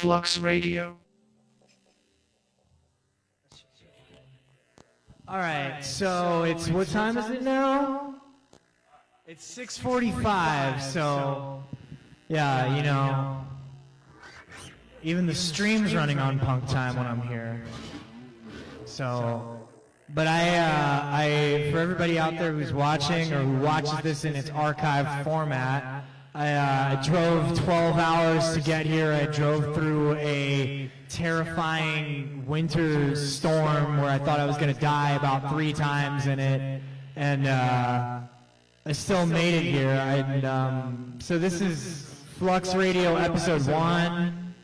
FLUXX Radio. All right, so it's, what time is it now? It's 6:45, so yeah, you know, even the stream's running on punk time when I'm here. So, but I for everybody out there who's watching or who watches this in its archive format, I drove 12 hours to get here. I drove through a terrifying winter storm where I thought I was going to die about 3 times in it, and I still made it here. So this is FLUXX Radio episode 1.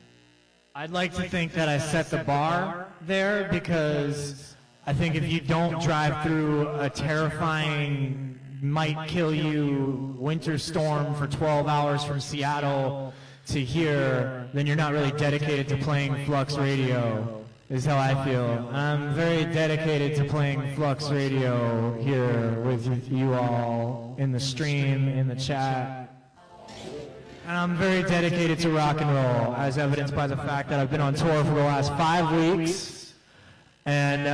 I'd like to think that I set the bar there, because I think if you don't drive through a terrifying, might kill you winter storm for 12 hours from Seattle to here, then you're not really dedicated to playing FLUXX Radio, is how I feel. I'm very dedicated to playing FLUXX Radio here with you all in the stream, in the chat. And I'm very dedicated to rock and roll, as evidenced by the fact that I've been on tour for the last 5 weeks. And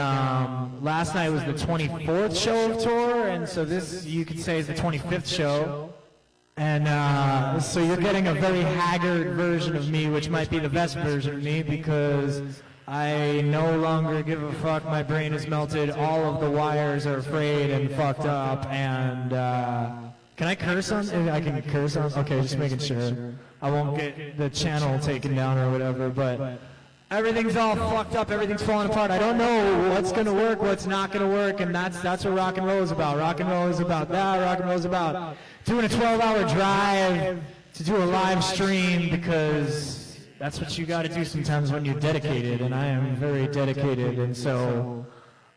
last night was the 24th show of tour, and so this, you could say, is the 25th show. And so you're getting a very haggard version of me, which might be the best version of me, because I no longer give a fuck. My brain is melted. All of the wires are frayed and fucked up. And can I curse on? I can curse on. Okay, just making sure. I won't get the channel taken down or whatever. But everything's all fucked up. Everything's falling apart. I don't know what's gonna work, what's not gonna work, and that's what rock and roll is about. Rock and roll is about that. Rock and roll is about doing a 12-hour drive to do a live stream, because that's what you got to do sometimes when you're dedicated, and I am very dedicated. And so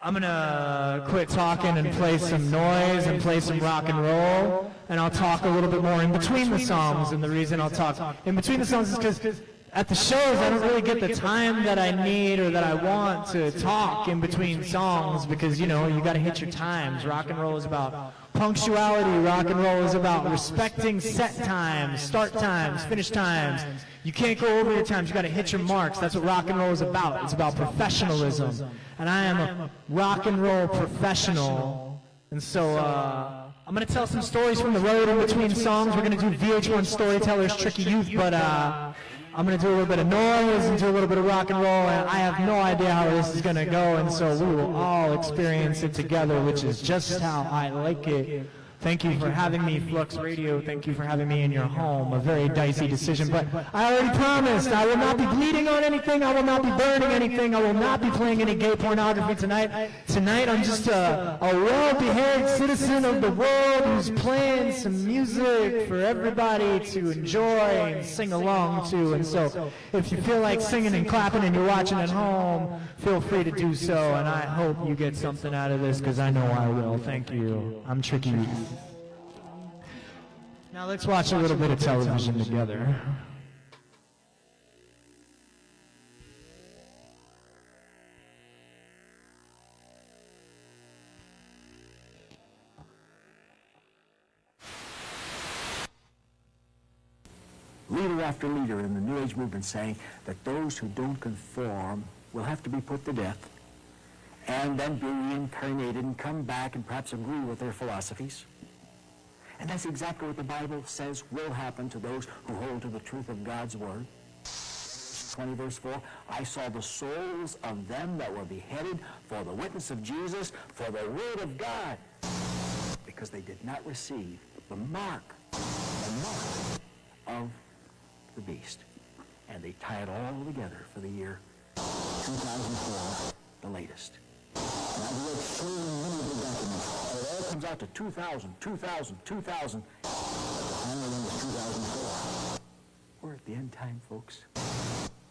I'm gonna quit talking and play some noise and play some rock and roll, and I'll talk a little bit more in between the songs. And the reason I'll talk in between the songs is because at the shows, I don't really get the time that I need or that I want to talk in between songs, because, you know, you got to hit your times. Rock and roll is about punctuality. Rock and roll is about respecting set times, start times, finish times. You can't go over your times. You got to hit your marks. That's what rock and roll is about. It's about professionalism. And I am a rock and roll professional. And so I'm going to tell some stories from the road in between songs. We're going to do VH1 Storytellers, Tricky Youth, but I'm going to do a little bit of noise and do a little bit of rock and roll, and I have no idea how this is going to go, and so we will all experience it together, which is just how I like it. Thank you for having me, FLUXX Radio. Thank you for having me in your home. A very dicey decision, but I already promised I will not be bleeding on anything. I will not be burning anything. I will not be playing any gay pornography tonight. Tonight I'm just a well-behaved citizen of the world who's playing some music for everybody to enjoy and sing along to. And so if you feel like singing and clapping and you're watching at home, feel free to do so. And I hope you get something out of this, because I know I will. Thank you. I'm Tricky. Now let's watch a little bit of television together. Leader after leader in the New Age movement saying that those who don't conform will have to be put to death and then be reincarnated and come back and perhaps agree with their philosophies. And that's exactly what the Bible says will happen to those who hold to the truth of God's word. 20 verse 4, I saw the souls of them that were beheaded for the witness of Jesus, for the word of God, because they did not receive the mark of the beast. And they tie it all together for the year 2004, the latest. Now, we have so many of the documents. It all comes out to 2000. But the final one was 2004. We're at the end time, folks.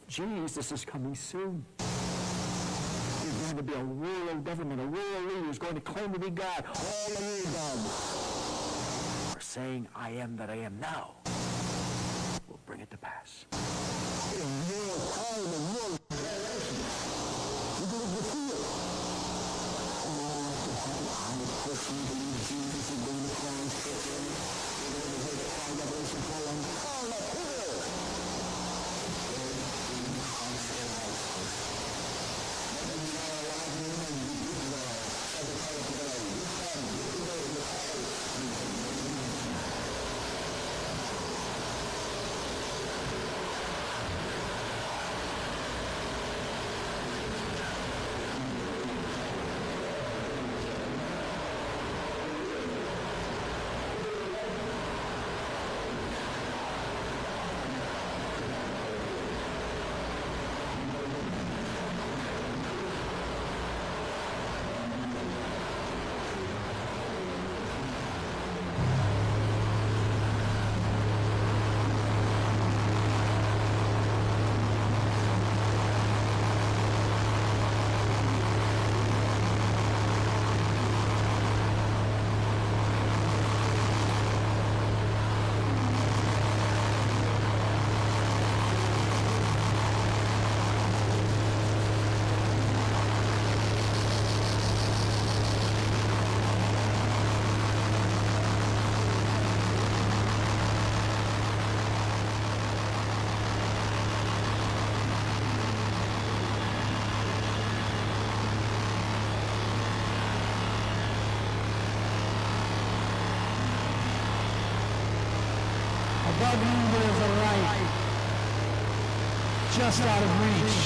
Jesus is coming soon. There's going to be a world government, a world leader who's going to claim to be God. All of you gods are saying, I am that I am now. We'll bring it to pass. In your time and your generation, you're going to defeat it. I personally believe Jesus is going to come quickly. We're going to take the revelation for them. All up here. above you there's a light, just out of reach.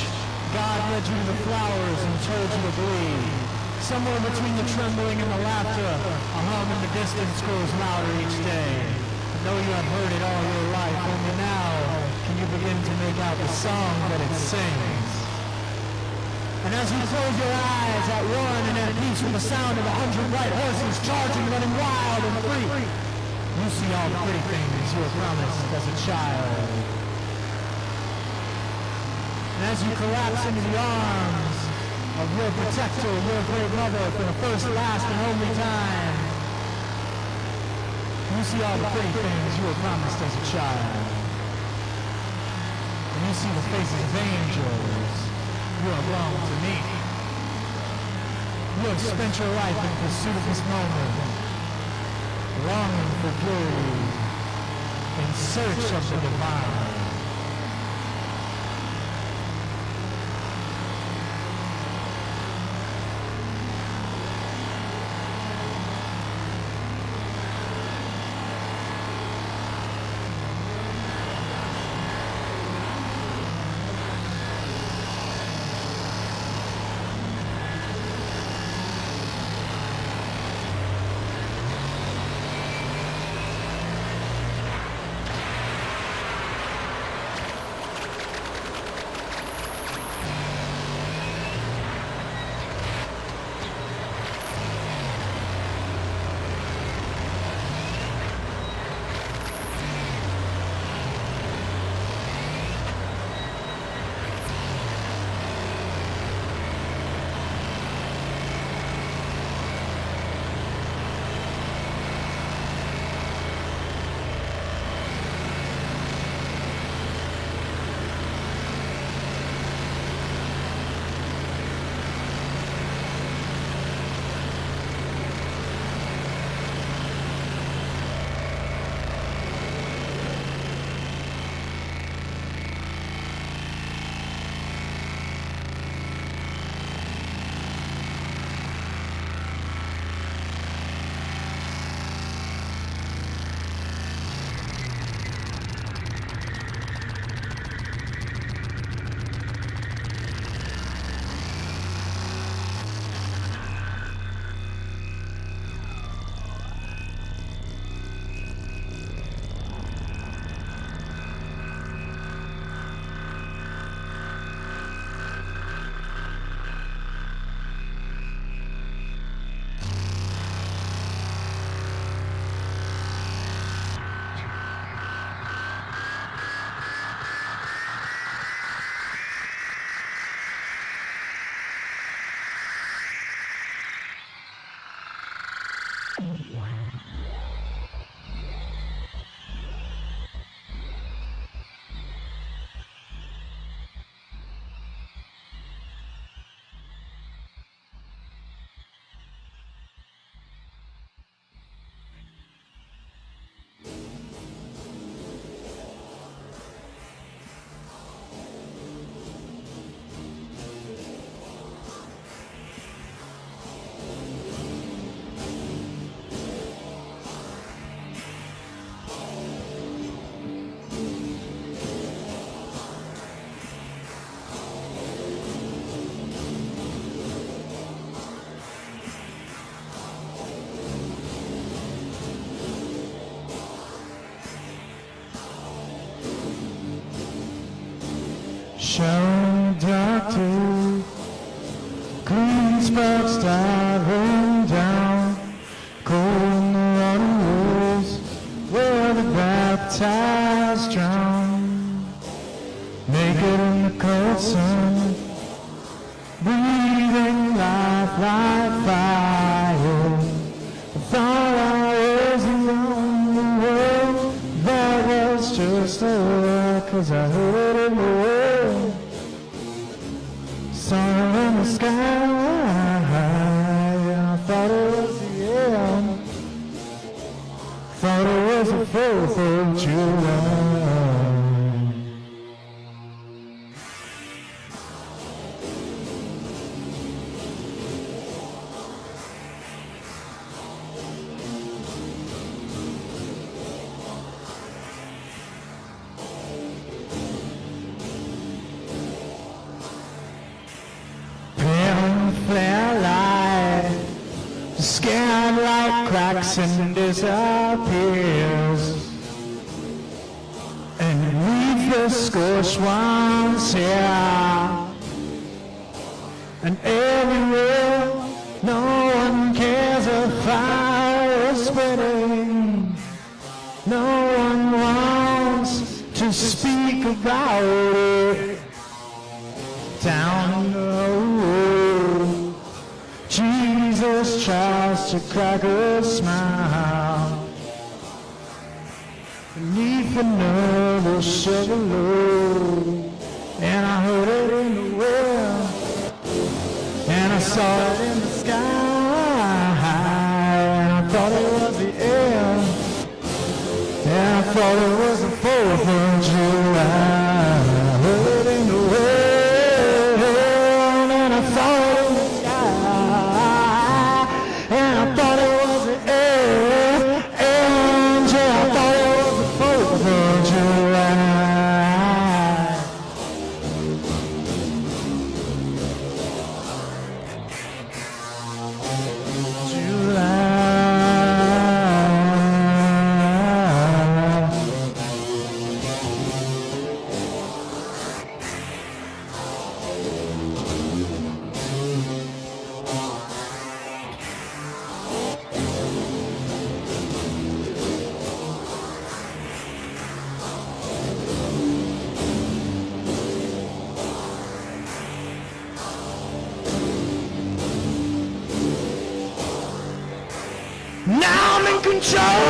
God led you to the flowers and told you to believe. Somewhere between the trembling and the laughter, a hum in the distance grows louder each day. And though you have heard it all your life, only now can you begin to make out the song that it sings. And as you close your eyes at one and at peace with the sound of 100 bright horses charging, running wild and free, you see all the pretty things you were promised as a child. And as you collapse into the arms of your protector, your great mother, for the first, last, and only time, you see all the pretty things you were promised as a child. And you see the faces of angels you have longed to meet. You have spent your life in pursuit of this moment, longing for purity, in search of the divine. Showering dark too, green sparks diving down, cold in the water woods where the baptized drown. Naked in the cold sun, breathing life like fire. I thought I was alone in the world, that was just a lie, 'cause I heard it in the world. Sun in the sky, I thought it was the end. Thought it was the 4th of July. cracks and disappears. And leave the scorched ones here. And everywhere, no one cares if fire is spreading. No one wants to speak about it. Down the road, Jesus tries to crack a smile beneath another Chevrolet, and I heard it in the wind, and I saw it in the sky, and I thought it was the end, and I thought it was the 4th of July. I heard it in the wind, and I saw it in the sky, and I thought it was the end, and yeah, I thought it was the 4th of July. Now I'm in control.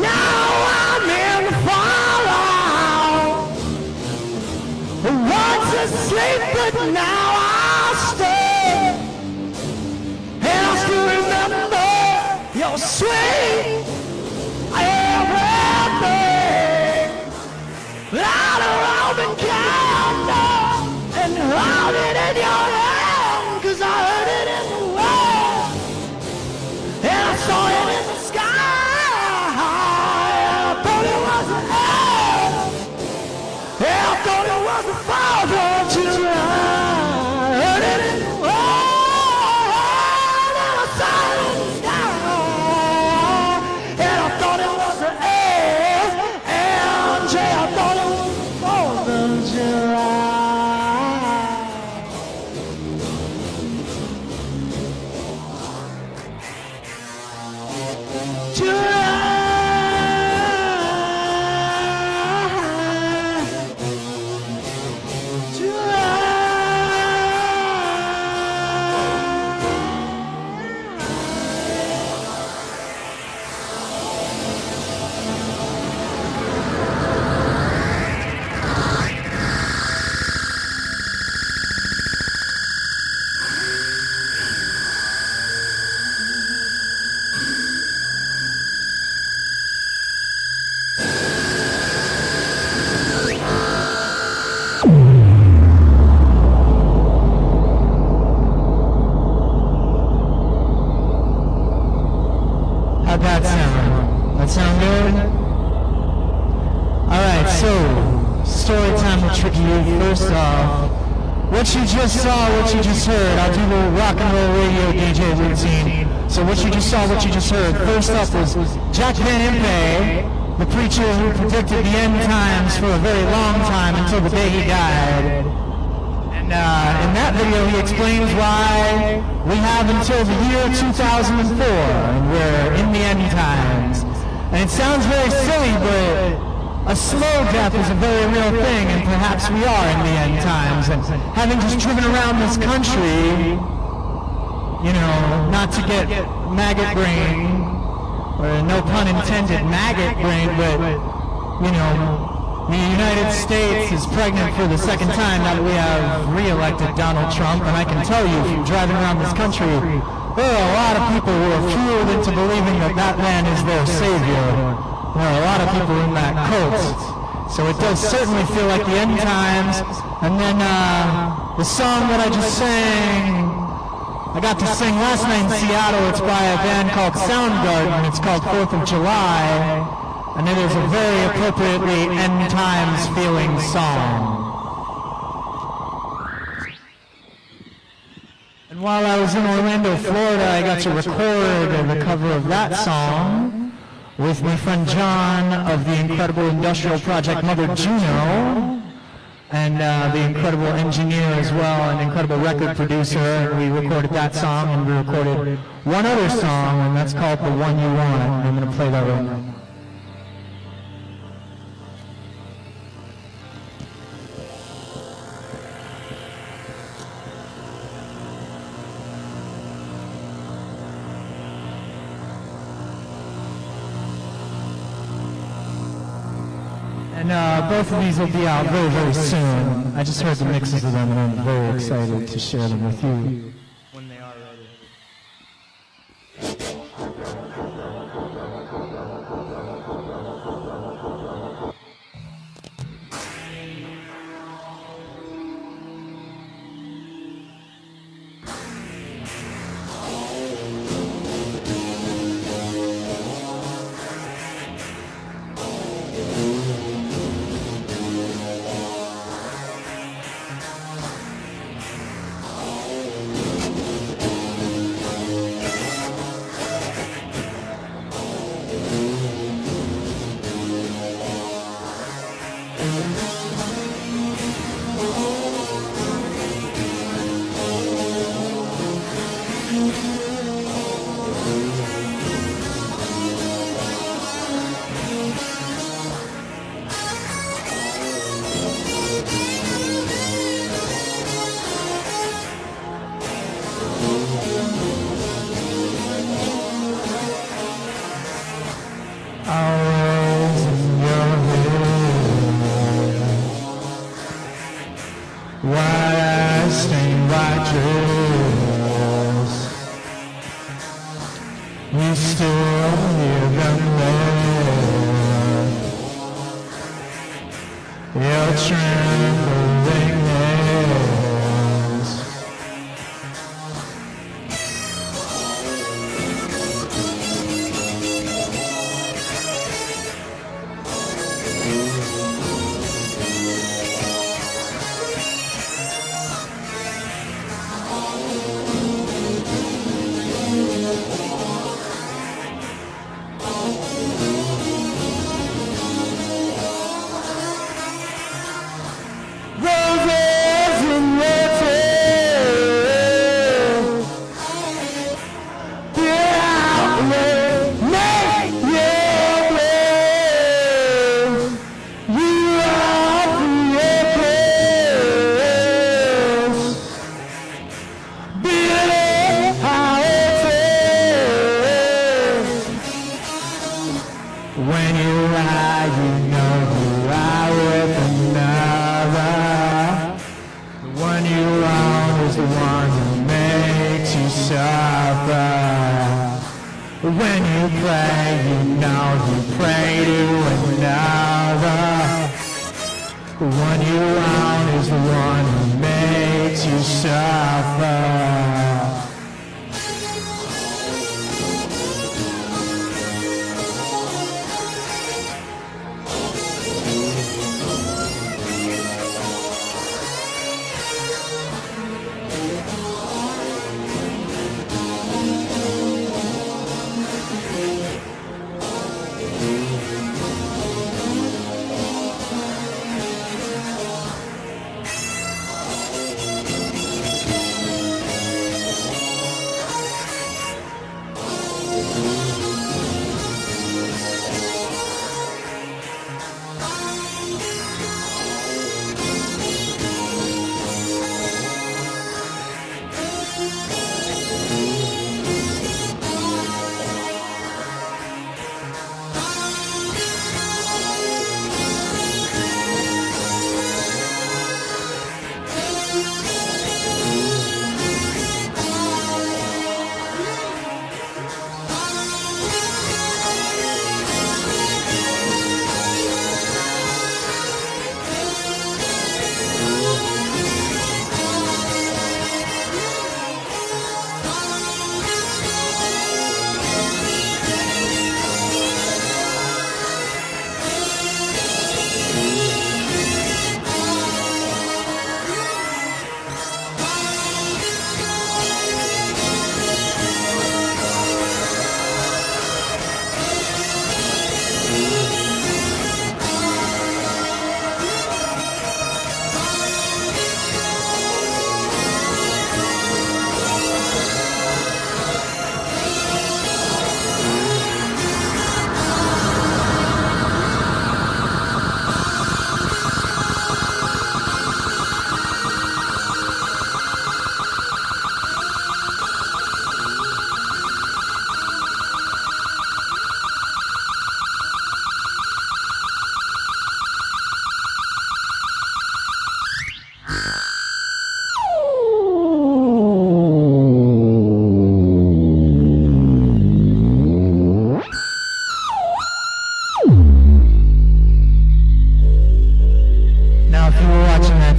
Now I'm in the fallout. I was asleep, but now I stay. And I still remember your sweet everything. Light a Roman candle and hold it in your hand, 'cause I heard it in the wind. And I saw it in the sky, and I thought it was the end, and I thought it was the 4th of July. I heard it in the wind, and I saw it in the sky, and I thought it was the end, and yeah, I thought it was the 4th of July. How'd that sound? That sound good? Alright, so, story time with Tricky You. First off, what you just saw, what you just heard, I'll do the rock and roll radio DJ routine. So what you just saw, what you just heard, first up was Jack Van Impe, the preacher who predicted the end times for a very long time until the day he died. In that video, he explains why we have until the year 2004, and we're in the end times. And it sounds very silly, but a slow death is a very real thing, and perhaps we are in the end times. And having just driven around this country, you know, not to get maggot brain, or no pun intended, maggot brain, but, you know, the United States is pregnant for the second time now that we have re-elected Donald Trump, and I can tell you, from driving around this country, there are a lot of people who are fooled into believing that that man is their savior. There are a lot of people in that cult. So it does certainly feel like the end times. And then the song that I just sang, I got to sing last night in Seattle. It's by a band called Soundgarden. It's called 4th of July. And it is a very appropriately end times feeling song. And While I was in Orlando, Florida, I got to record the cover of that song with my friend John of the incredible industrial project Mother Juno, and the incredible engineer as well, an incredible record producer. And we recorded that song, and we recorded one other song, and that's called The One You Want. And I'm going to play that right now. And both of these will be out very, very soon. I just heard the mixes of them, and I'm very excited to share them with you. When they are ready.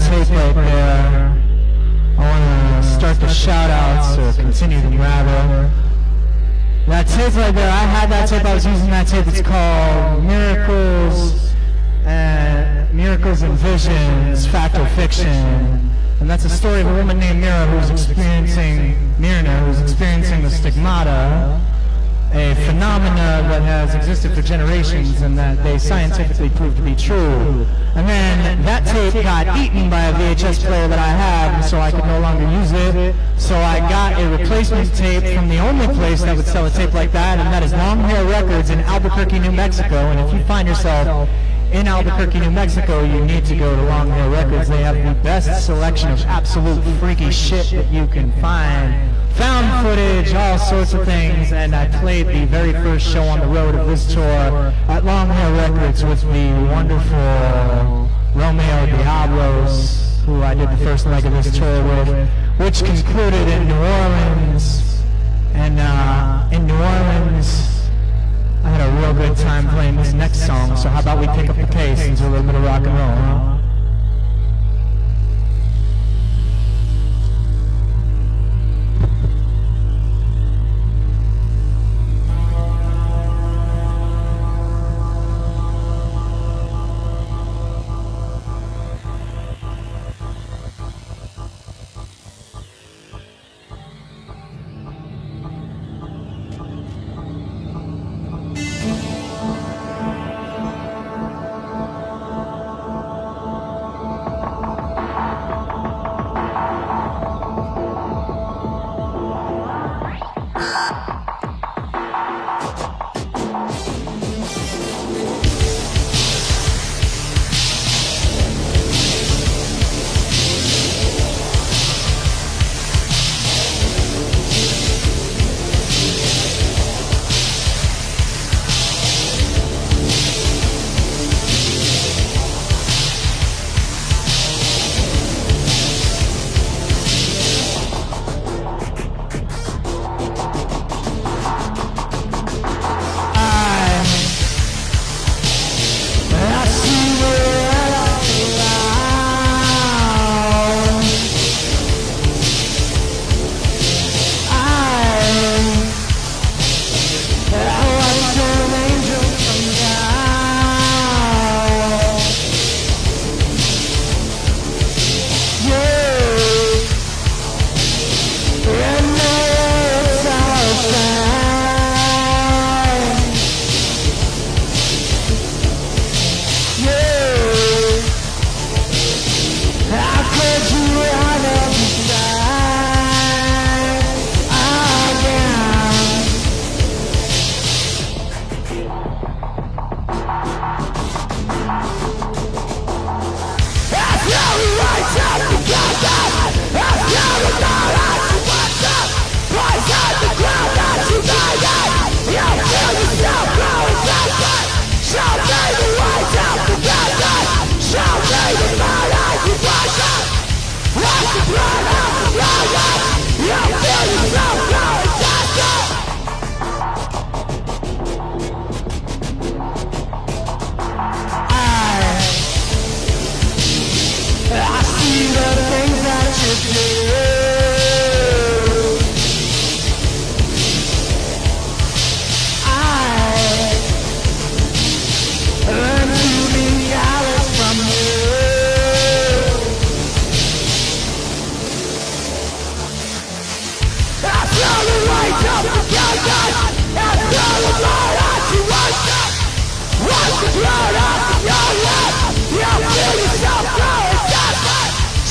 tape right there, I want to start the shout-outs, or continue them rather. That tape right there, I had that tape, I was using that tape, it's called Miracles and Visions, Fact or Fiction. And that's a story of a woman named Myrna who's experiencing the stigmata, a phenomena that has existed for generations and that they scientifically proved to be true. And then that tape got eaten by a VHS player that I had, so I could no longer use it. So I got a replacement tape from the only place that would sell a tape like that, and that is Long Hair Records in Albuquerque, New Mexico. And if you find yourself in Albuquerque, New Mexico, you need to go to Long Hair Records. They have the best selection of absolute freaky shit that you can find. Found footage, all sorts of things, and I played the very first show on the road of this tour at Long Hair Records with the wonderful Romeo Diablos, who I did the first leg of this tour with, which concluded in New Orleans. And in New Orleans, I had a real good time playing this next song, so how about we pick up the pace and do a little bit of rock and roll, huh?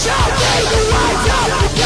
Show me the lights of the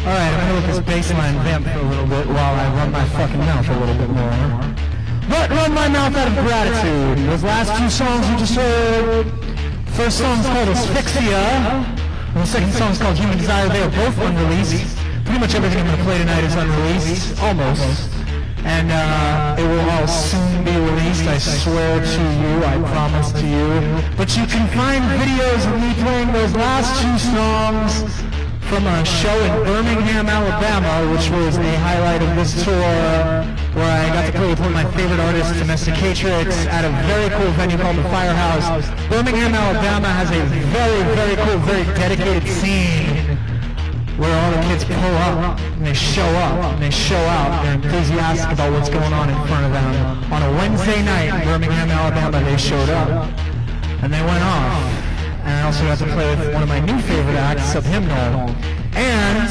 Alright, I'm gonna let this bassline vamp for a little bit while I run my fucking mouth a little bit more. But run my mouth out of gratitude. Those last two songs you just heard, first song's called Asphyxia, and the second song's called Human Desire. They are both unreleased. Pretty much everything I'm gonna play tonight is unreleased, almost. And it will all soon be released, I swear to you, I promise to you. But you can find videos of me playing those last two songs from a show in Birmingham, Alabama, which was a highlight of this tour, where I got to play with one of my favorite artists, Domesticatrix, at a very cool venue called the Firehouse. Birmingham, Alabama has a very, very cool, very dedicated scene where all the kids pull up, and they show up, and they show out. They're enthusiastic about what's going on in front of them. On a Wednesday night in Birmingham, Alabama, they showed up, and they went off. And I also got to play with one of my new favorite acts, Subhymnal, and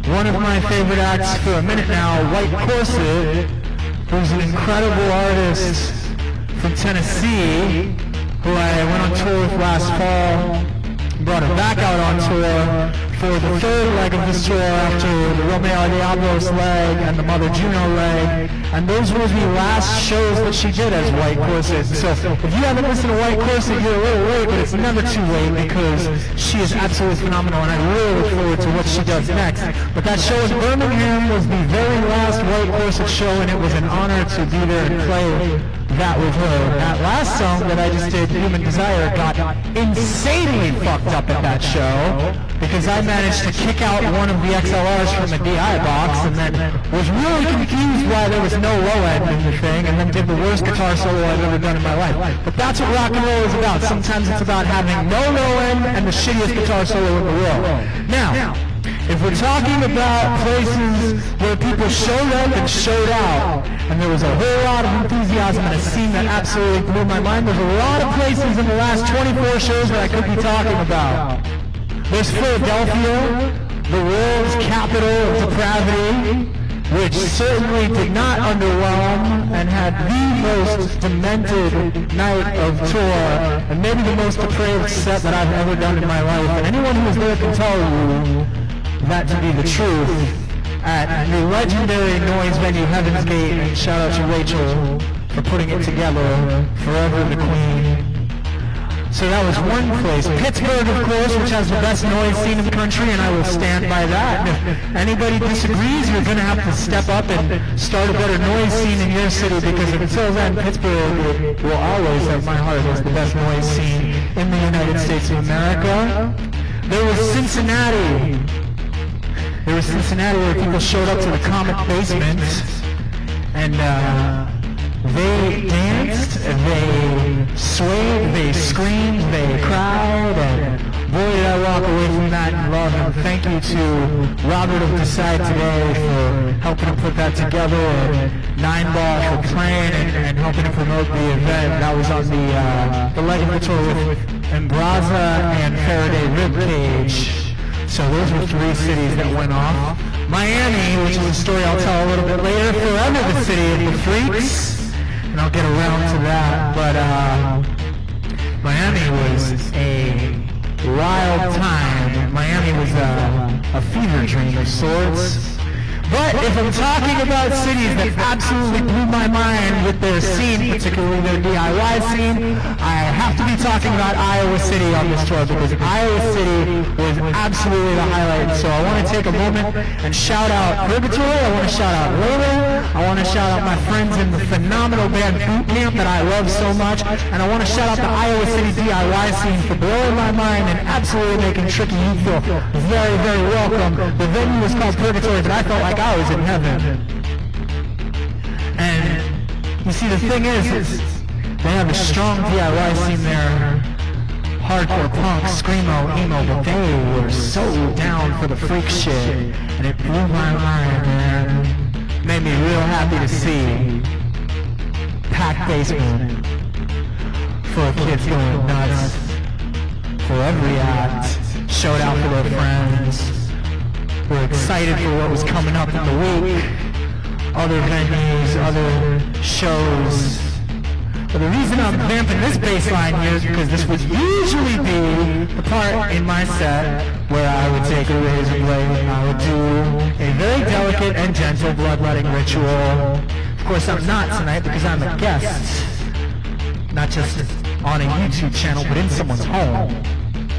one of my favorite acts for a minute now, White Corset, who's an incredible artist from Tennessee, who I went on tour with last fall, brought her back out on tour for the third leg of this tour after the Romeo Diablos leg and the Mother Juno leg, and those were the last shows that she did as White Corset. So if you haven't listened to White Corset, you're a little late, but it's never too late because she is absolutely phenomenal, and I really look forward to what she does next. But that show in Birmingham was the very last White Corset show, and it was an honor to be there and play that with her. That last song that I just did, Human Desire, got insanely fucked up at that show because I managed to kick out one of the XLRs from the DI box and then was really confused why there was no low end in the thing, and then did the worst guitar solo I've ever done in my life. But that's what rock and roll is about. Sometimes it's about having no low end and the shittiest guitar solo in the world. Now, if we're talking about places where people showed up and showed out, and there was a whole lot of enthusiasm and a scene that absolutely blew my mind, there's a lot of places in the last 24 shows that I could be talking about. There's Philadelphia, the world's capital of depravity, which certainly did not underwhelm and had the most demented night of tour, and maybe the most depraved set that I've ever done in my life. And anyone who was there can tell you that to be the truth. At the legendary noise venue Heaven's Gate, and shout out to Rachel for putting it together, forever the queen. So that was one place. Pittsburgh, of course, which has the best noise scene in the country, and I will stand by that. And if anybody disagrees, you're going to have to step up and start a better noise scene in your city, because until then, Pittsburgh will always have my heart as the best noise scene in the United States of America. There was Cincinnati. Where people showed up to the Comet Basement, and they danced, they swayed, they screamed, they cried, and boy did I walk away from that in love. And thank you to Robert of Decide Today for helping to put that together, and Nine Ball for playing and helping to promote the event. That was on the leg of the tour with Embraza and Faraday Ribcage. So those were three cities that went off. Miami, which is a story I'll tell a little bit later, forever the city of the freaks, and I'll get around to that. But Miami was a wild time. Miami was a fever dream of sorts. But if I'm talking about cities that absolutely blew my mind with their scene, particularly their DIY scene, I have to be talking about Iowa City on this tour, because Iowa City was absolutely the highlight. So I want to take a moment and shout out Purgatory, I want to shout out Layla, I want to shout out my friends in the phenomenal band Bandcamp that I love so much, and I want to shout out the Iowa City DIY scene for blowing my mind and absolutely making Tricky You feel very, very welcome. The venue was called Purgatory, but I felt like I was in heaven. And you see, the thing is they have a strong DIY scene there, hardcore punk, screamo, emo, but they were so down for the freak shit, and it blew my mind, man. Made me real happy to see packed basement full of kids going nuts for every act, showed out for their friends. We're excited for what was coming up in the week, other venues, other shows. But the reason I'm vamping this bass line here is because this would usually be the part in my set where I would take a razor blade and I would do a very delicate and gentle bloodletting ritual. Of course, I'm not tonight because I'm a guest, not just on a YouTube channel, but in someone's home.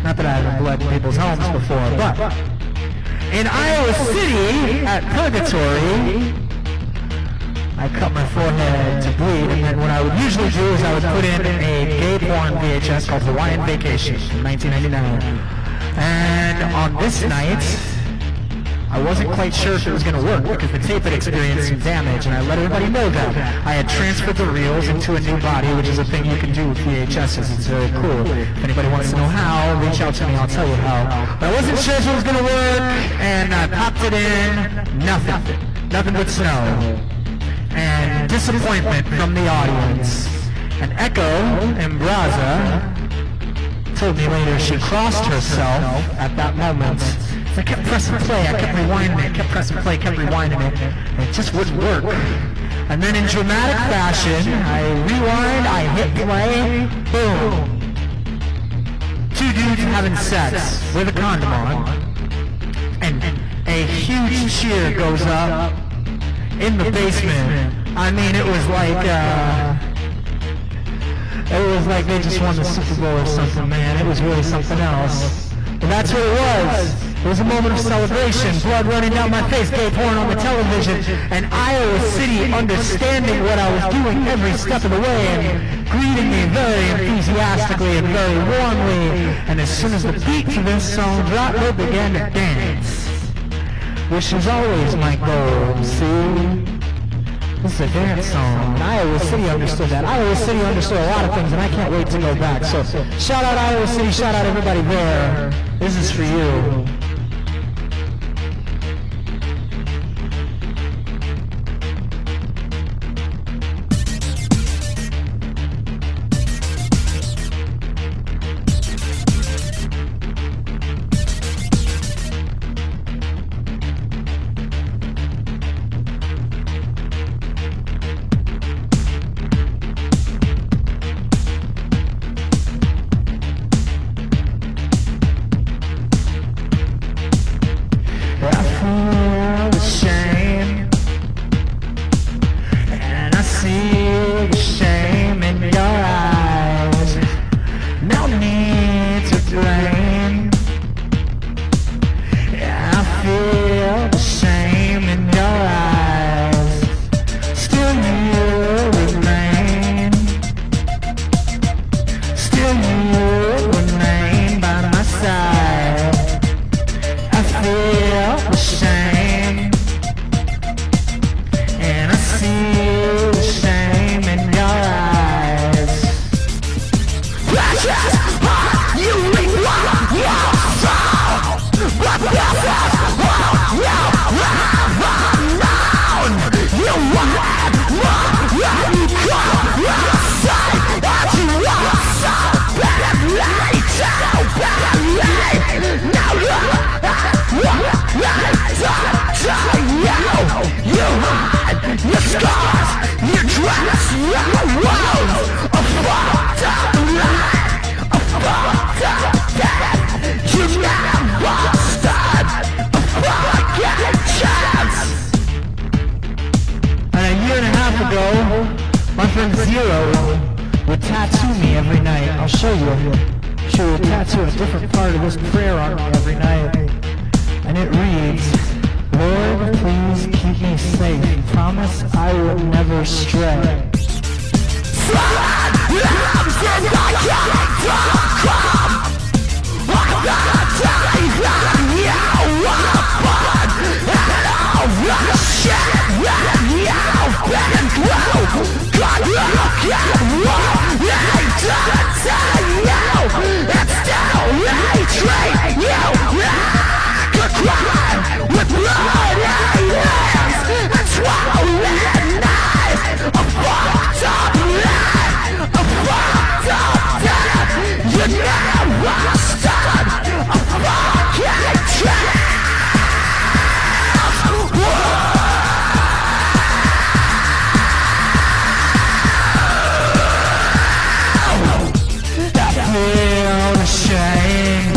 Not that I haven't bled in people's homes before, but in Iowa City, at Purgatory, I cut my forehead to bleed, and then what I would usually do is I would put in a gay porn VHS called Hawaiian Vacation from 1999. And on this night, I wasn't quite sure if it was going to work because the tape had experienced some damage, and I let everybody know that. I had transferred the reels into a new body, which is a thing you can do with VHSs. It's very cool. If anybody wants to know how, reach out to me, I'll tell you how. But I wasn't sure if it was going to work, and I popped it in, nothing but snow. And disappointment from the audience. And Echo Embraza told me later she crossed herself at that moment. I kept pressing play, I kept rewinding it, kept pressing play, kept rewinding it, and it just wouldn't work. And then in dramatic fashion, I rewind, I hit play, boom. Two dudes having sex with a condom on, and a huge cheer goes up in the basement. I mean, it was like they just won the Super Bowl or something, man. It was really something else. And that's what it was. It was a moment of celebration, blood running down my face, gay porn on the television, and Iowa City understanding what I was doing every step of the way and greeting me very enthusiastically and very warmly. And as soon as the beat to this song dropped, they began to dance, which is always my goal, see? This is a dance song, and Iowa City understood that. Iowa City understood a lot of things, and I can't wait to go back. So shout out Iowa City, shout out everybody there. This is for you. show you. She will tattoo a different part of this prayer on me every night. And it reads, Lord, please keep me safe. Promise I will never stray. With blood and hands and swallowing knives, a fucked up life, a fucked up death. You never stood a fucking chance. I feel ashamed.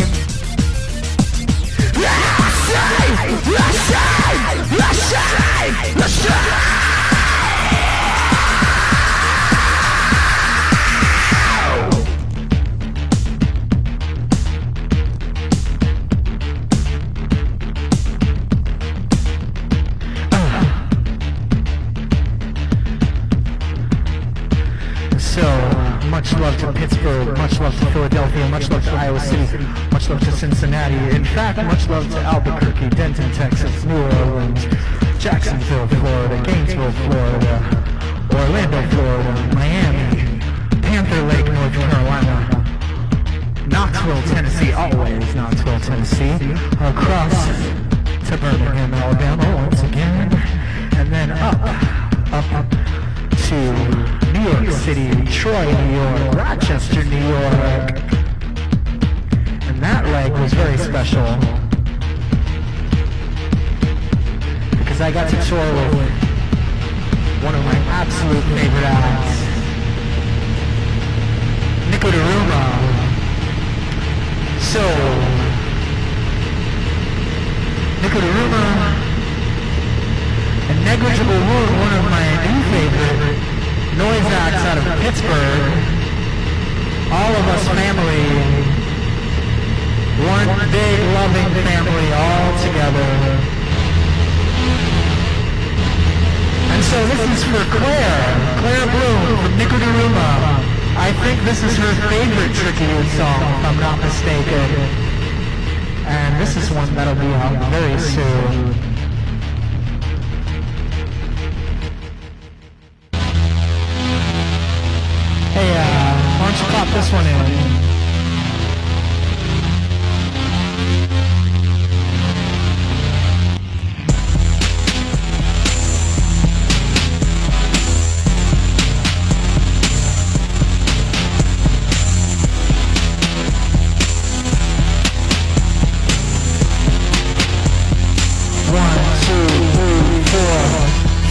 So, much love to Pittsburgh, much love to Philadelphia, much love to Iowa City, much love to Cincinnati. In fact, much love to Albuquerque, Denton, Texas, New Orleans, Jacksonville, Florida, Gainesville, Florida, Orlando, Florida, Miami, Panther Lake, North Carolina, Knoxville, Tennessee, always Knoxville, Tennessee, across to Birmingham, Alabama once again, and then up to New York City, Troy, New York, Rochester, New York. And that leg was very special because I got to tour with one of my absolute favorite acts, Nico DeRuma. So, Nico DeRuma and Negligible Wound, one of my new favorite noise acts out of Pittsburgh. All of us family, one big loving family all together. And so this is for Claire Bloom from Nico DeRuma. I think this is her favorite Tribute song, if I'm not mistaken. And this is one that'll be out very soon. Hey, why don't you pop this one in?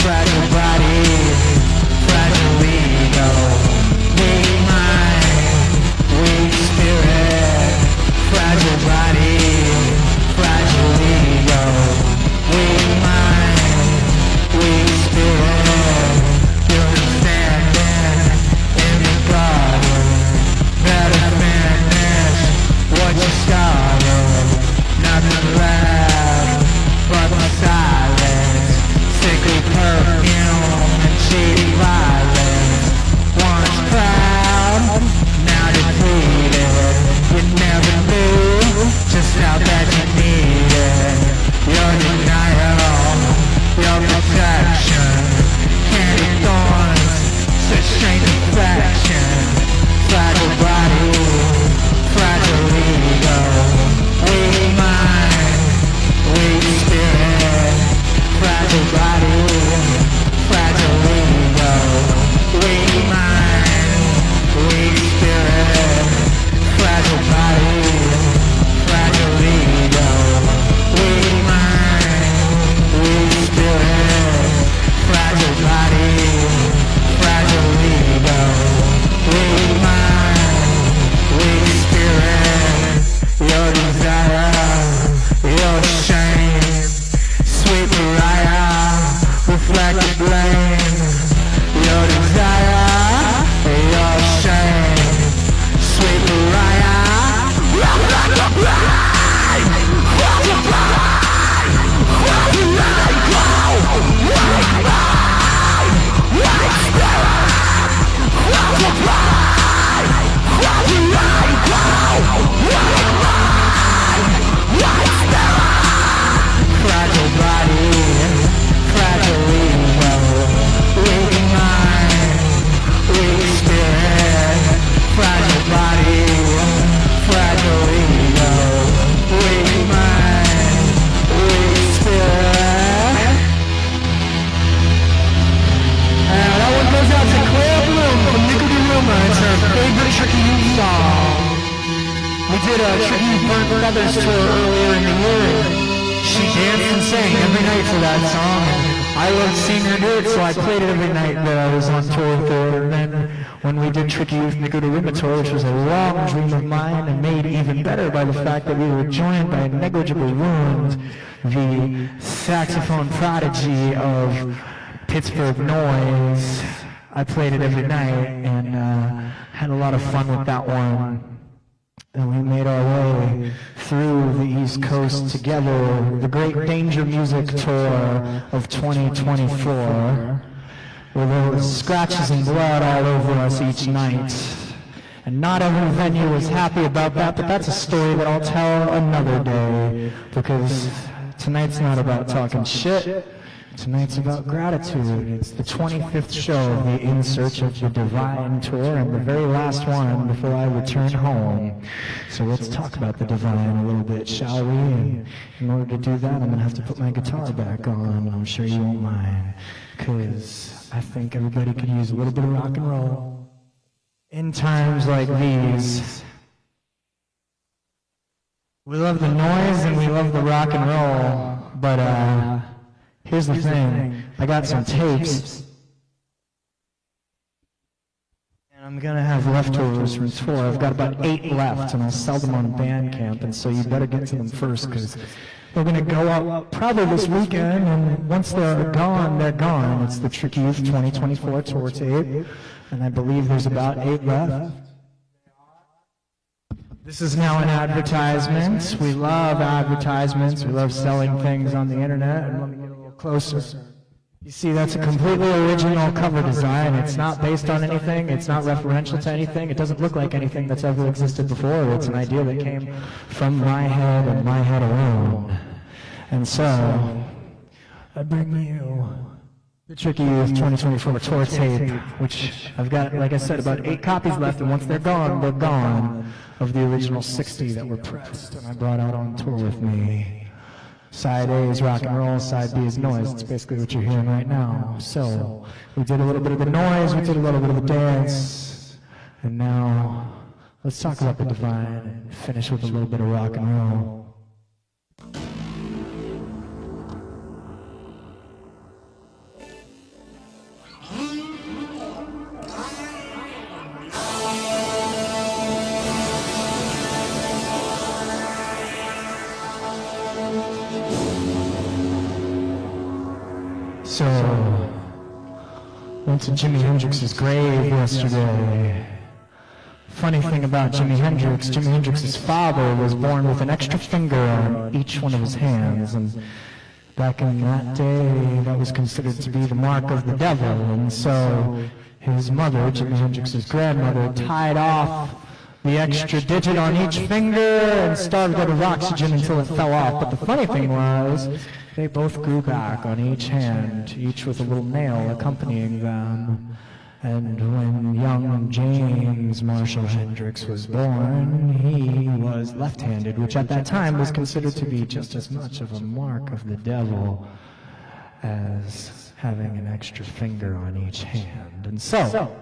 Fragile body, fragile ego, weak mind, weak Burnt Feathers tour earlier in the year. She danced and sang every night for that song. I loved seeing her do it, so I played it every night that I was on tour with her. And then when we did Tricky Youth Nicoderima tour, which was a long dream of mine and made even better by the fact that we were joined by Negligible Wound, the saxophone prodigy of Pittsburgh Noise. I played it every night and had a lot of fun with that one. And we made our way through the East Coast together, the Great Danger Music Tour of 2024, where there was scratches and blood all over us each night. And not every venue was happy about that, but that's a story that I'll tell another day, because tonight's not about talking shit. Tonight's about gratitude. It's the 25th show of the In Search of the Divine tour and the very last one before I return home. So let's talk about the divine a little bit, shall we? And in order to do that, I'm going to have to put my guitar back on. I'm sure you won't mind, because I think everybody could use a little bit of rock and roll in times like these. We love the noise and we love the rock and roll, but here's the thing, I got some tapes, and I'm gonna have leftovers from tour. I've got about 8 left, and I'll sell them on Bandcamp, and so you better get to them first, because they're gonna go up probably this weekend, and once they're gone, they're gone. It's the Tricky Youth 2024 tour tape, and I believe there's about 8 left. This is now an advertisement. We love advertisements. We love selling things on the internet. And let me get a little closer. You see, that's a completely original cover design. It's not based on anything. It's not referential to anything. It doesn't look like anything that's ever existed before. It's an idea that came from my head and my head alone. And so, I bring you the Tricky Youth 2024 tour tape, which I've got, like I said, about 8 copies left, and once they're gone, of the original 60 that were pressed and I brought out on tour with me. Side A is rock and roll, side B is noise. It's basically what you're hearing right now. So, we did a little bit of the noise, we did a little bit of the dance, and now, let's talk about the divine and finish with a little bit of rock and roll. So, went to Jimi Hendrix's grave yesterday. Funny thing about Jimi Hendrix's father was born with an extra finger on each one of his hands, and back in that day, that was considered to be the mark of the devil, and so his mother, Jimi Hendrix's grandmother, tied off the extra digit on each finger and starved it of oxygen until it fell off. But the funny thing was, they both grew back on each hand, each with a little nail accompanying them. And when young James Marshall Hendrix was born, he was left-handed, which at that time was considered to be just as much of a mark of the devil as having an extra finger on each hand. And so,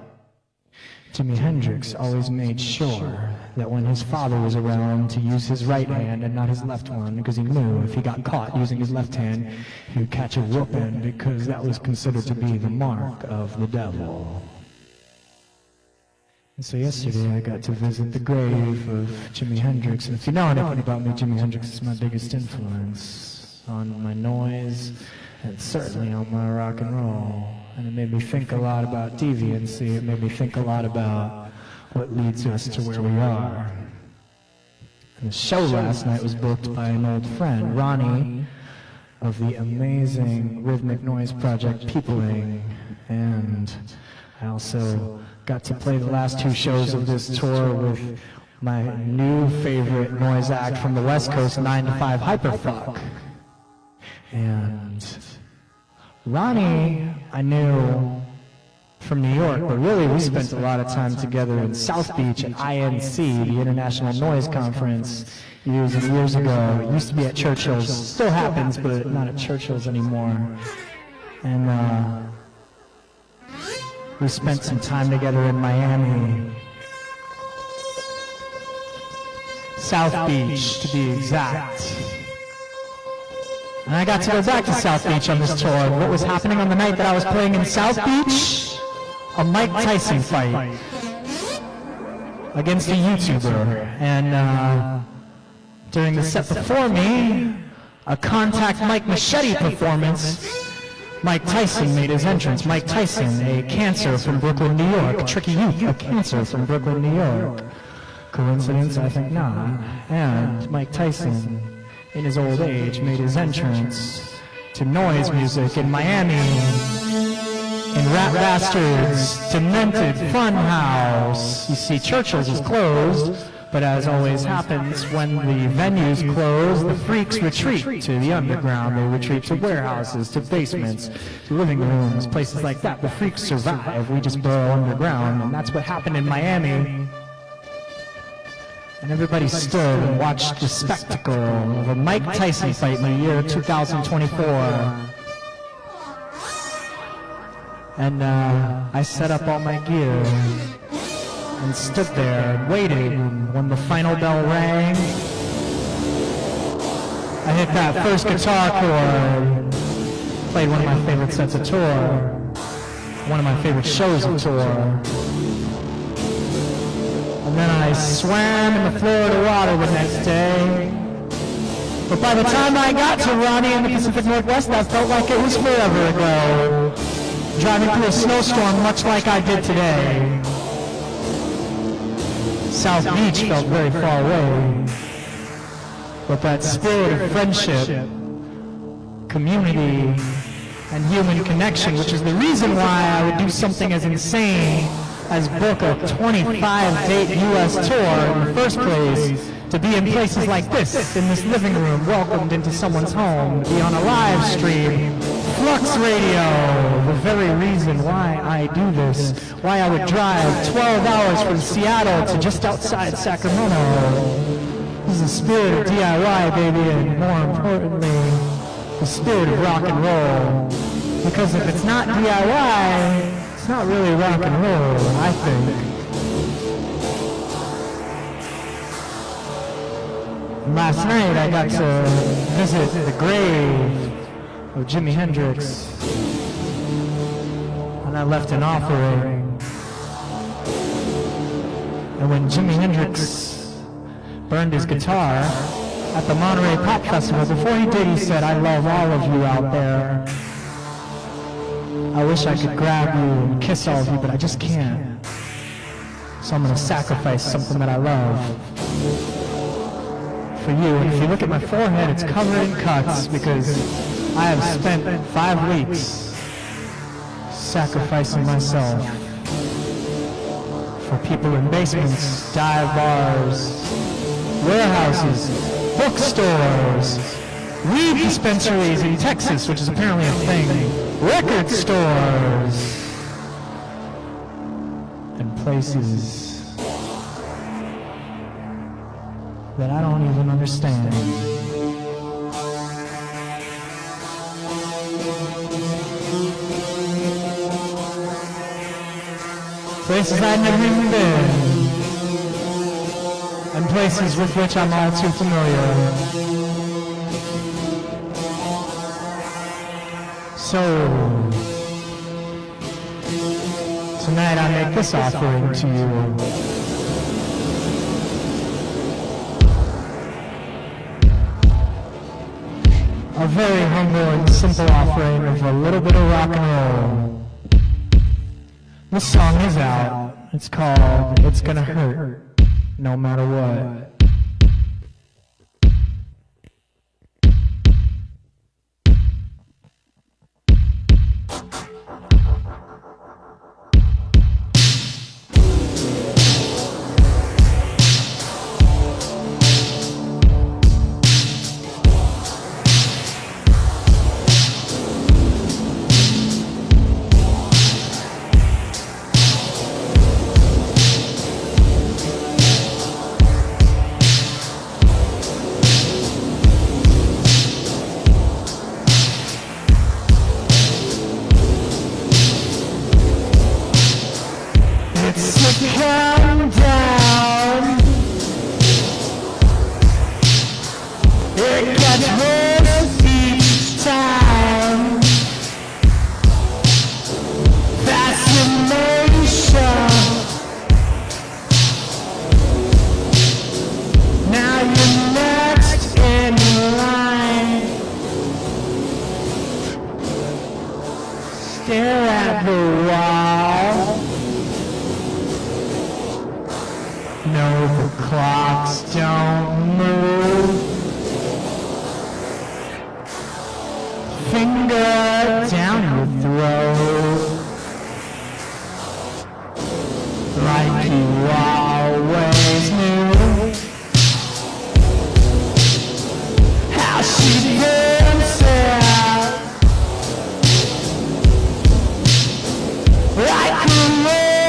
Jimi Hendrix always made sure that when his father was around to use his right hand and not his left one, because he knew if he got caught using his left hand, he would catch a whooping, because that was considered to be the mark of the devil. And so yesterday I got to visit the grave of Jimi Hendrix, and if you know anything about me, Jimi Hendrix is my biggest influence on my noise, and certainly on my rock and roll. And it made me think a lot about deviancy. It made me think a lot about what leads us to where we are. And the show last night was booked by an old friend, Ronnie, of the amazing rhythmic noise project Peopling. And I also got to play the last 2 shows of this tour with my new favorite noise act from the West Coast, 9 to 5 Hyperfuck. And Ronnie, I knew from New York, but really we spent a lot of time together in South Beach at INC, the International Noise Conference, years and years ago. It used to be at Churchill's, still happens, but not at Churchill's anymore. And we spent some time together in Miami. South Beach to be exact. And I got to go back to South Beach on this tour. And what was happening on the night that I was playing in South Beach? A Mike Tyson fight against a YouTuber. And during the set before me, a Contact Mike Machete performance, Mike Tyson made his entrance. Mike Tyson, a cancer from Brooklyn, New York. Tricky youth, a cancer from Brooklyn, New York. Coincidence? I think not. And Mike Tyson, in his old age, made his entrance to noise music in Miami, in Rat Bastards' Demented Funhouse. You see, Churchill's is closed, but as always happens, when the venues close, the freaks retreat to the underground. They retreat to warehouses, to basements, to living rooms, places like that. The freaks survive. We just burrow underground, and that's what happened in Miami. And everybody stood and watched the spectacle of a Mike Tyson fight in the year 2024. And I set up all my gear and stood there and waited. And when the final bell rang, I hit that first guitar chord, played one of my favorite sets of tour, one of my favorite shows of tour. And then I swam in the Florida water the next day. But by the time I got to Ronnie in the Pacific Northwest, that felt like it was forever ago. Driving through a snowstorm much like I did today. South Beach felt very far away. But that spirit of friendship, community, and human connection, which is the reason why I would do something as insane as book a 25-date U.S. tour in the first place, to be in places like this, in this living room, welcomed into someone's home, to be on a live stream, FLUXX Radio, the very reason why I do this, why I would drive 12 hours from Seattle to just outside Sacramento. This is the spirit of DIY, baby, and more importantly, the spirit of rock and roll. Because if it's not DIY, it's not really rock and roll, I think. And last night I got to visit the grave of Jimi Hendrix, and I left an offering. And when Jimi Hendrix burned his guitar at the Monterey Pop Festival, before he did, he said, "I love all of you out there. I wish I could grab you and kiss all of you, but I just can't. So I'm going to sacrifice something that I love for you." And if you look at my forehead, it's covered in cuts because I have spent 5 weeks sacrificing myself for people in basements, dive bars, warehouses, bookstores, weed dispensaries in Texas, which is apparently a thing, record stores, and places that I don't even understand. Places I've never even been, and places with which I'm all too familiar. So, tonight I make this offering to you. A very humble and simple offering of a little bit of rock and roll. This song is out. It's called "It's Gonna Hurt No Matter What." It gets worse each time. Fascination. Now you're next in line. Stare at the wall. No, the clocks don't move. Finger down your throat. Like you always knew. How she dances like a woman.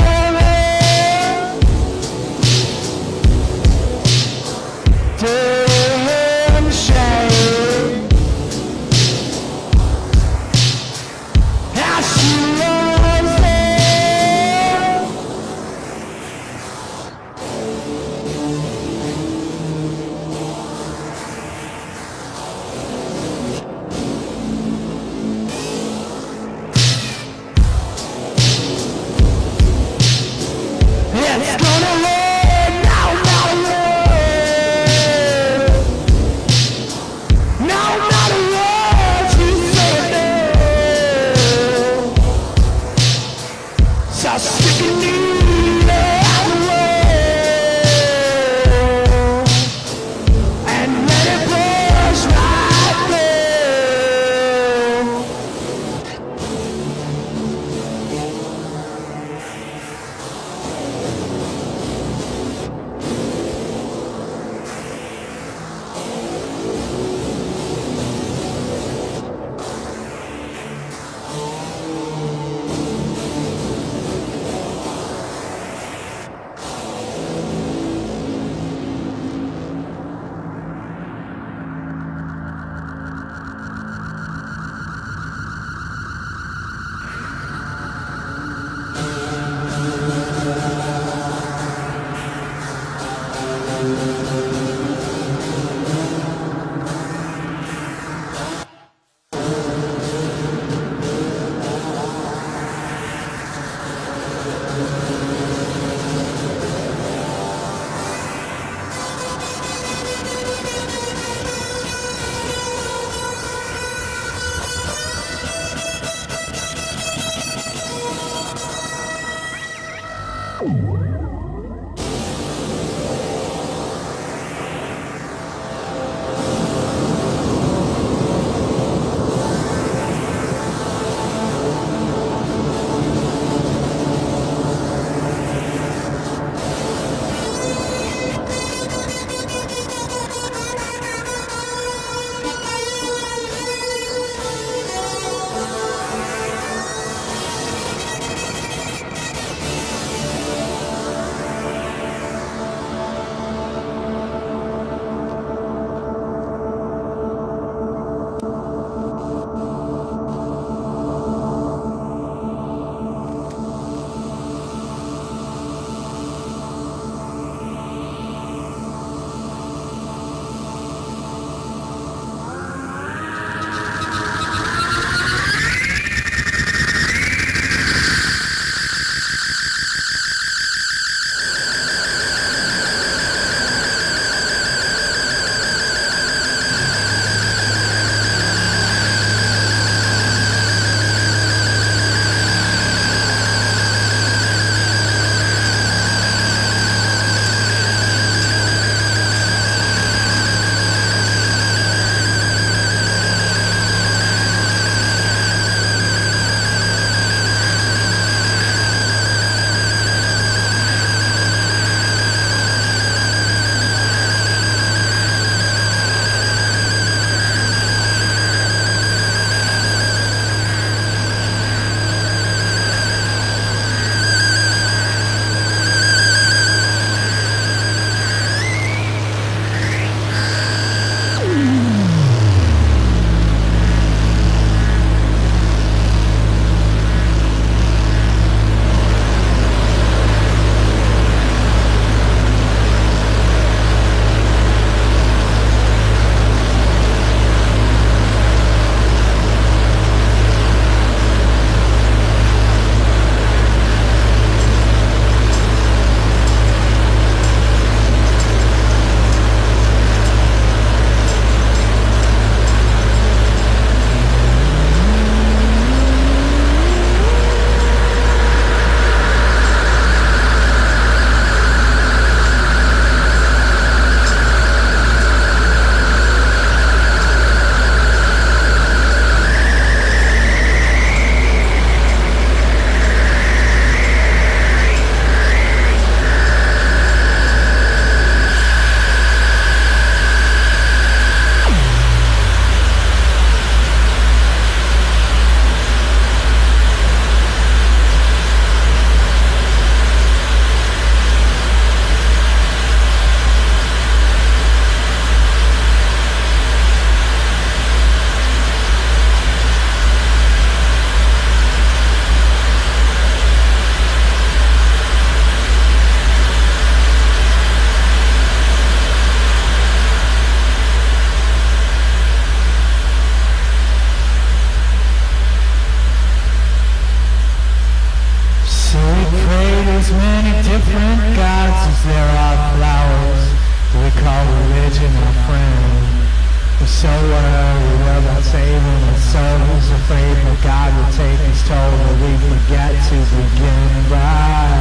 soul's afraid that God will take his toll, but we forget to begin by.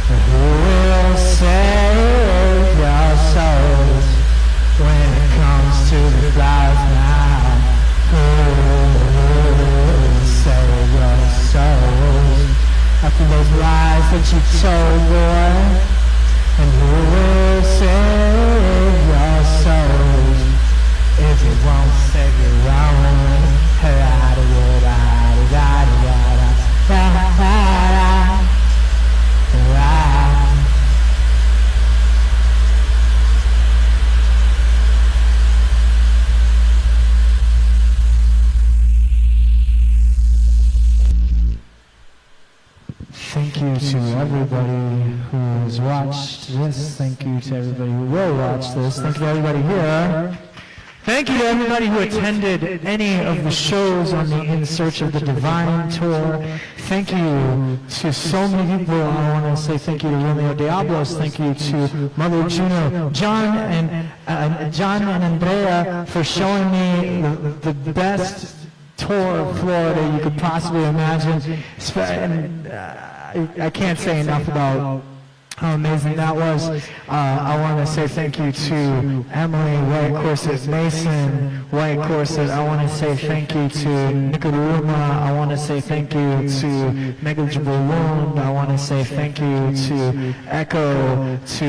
Who will save your souls when it comes to the flowers now? Who will save your souls after those lies that you told, boy? And who will save your souls if you won't save your own? Thank you to everybody who has watched this. Thank you to everybody who will watch this. Thank you to everybody here. Thank you to everybody who attended any of the shows on the In Search of the Divine tour. Thank you to so many people. I want to say thank you to Romeo Diablos. Thank you to Mother Juno, John and Andrea for showing me the best tour of Florida you could possibly imagine. I can't say enough about how amazing that was. I want to say thank you to Emily, White Corset Mason, White Corset. I want to say thank you to Nicaruma. I want to say thank you to Negligible Wound. I want to say thank you to Echo, to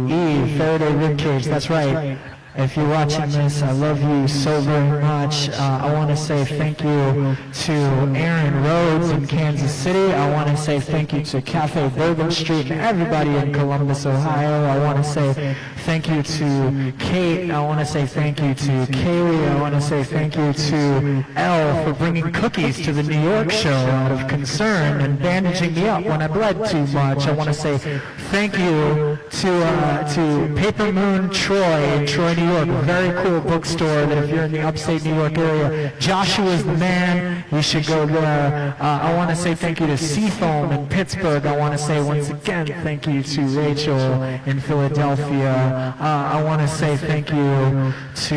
Eve, Faraday Ribcage. That's right. If you're watching this, I love you so very much. I want to say thank you to Aaron Rhodes in Kansas City. I want to say thank you to Cafe Bourbon Street and everybody in Columbus, Ohio. I want to say thank you to Kate. I want to say thank you to Kaylee. I want to say thank you to Elle for bringing cookies to the New York show out of concern and bandaging me up when I bled too much. I want to say thank you to Paper Moon Troy in Troy, New York, a very cool bookstore that if you're in the upstate New York area, Joshua's the man, you should go there. I want to say thank you to Seafoam in Pittsburgh. I want to say once again thank you to Rachel in Philadelphia. I want to say thank you to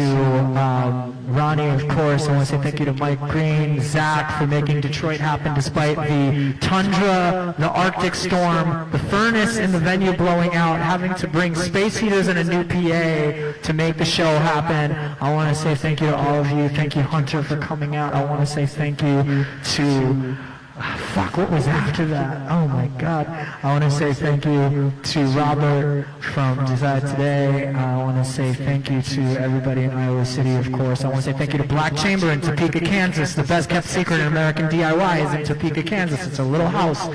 Ronnie, of course. I want to say thank you to Mike Green, Zach for making Detroit happen despite the tundra, the Arctic storm, the furnace in the venue blowing out, having to bring space heaters and a new PA to make the show happen. I want to say thank you to all of you. Thank you, Hunter, for coming out. I want to say thank you to... Fuck, what was after that? Oh my God. I want to say thank you to Robert from Decide Today. I want to say thank you to everybody in Iowa City, of course. I want to say thank you to Black Chamber in Topeka, Kansas. The best kept secret in American DIY is in Topeka, Kansas. It's a little house.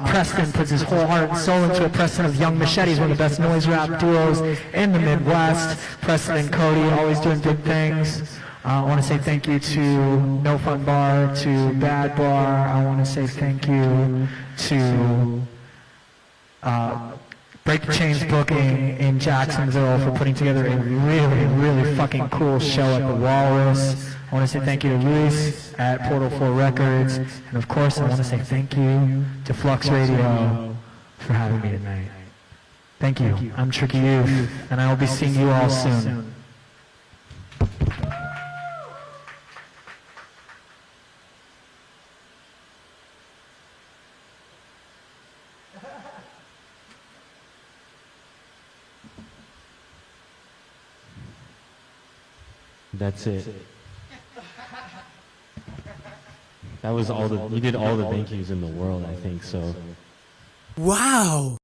Preston puts his whole heart and soul into it. Preston of Young Machetes, one of the best noise rap duos in the Midwest. Preston and Cody always doing big things. I want to say thank you to No Fun Bar, to Bad Bar. I want to say thank you to Break the Chains Booking in Jacksonville for putting together a really, really fucking cool show at the Walrus. I want to say thank you to Luis at Portal 4 Records. And of course, I want to say thank you to FLUXX Radio for having me tonight. Thank you. I'm Tricky Youth, and I will be seeing you all soon. That's it. That was all you did all the thank yous in the world, I think, so. Wow!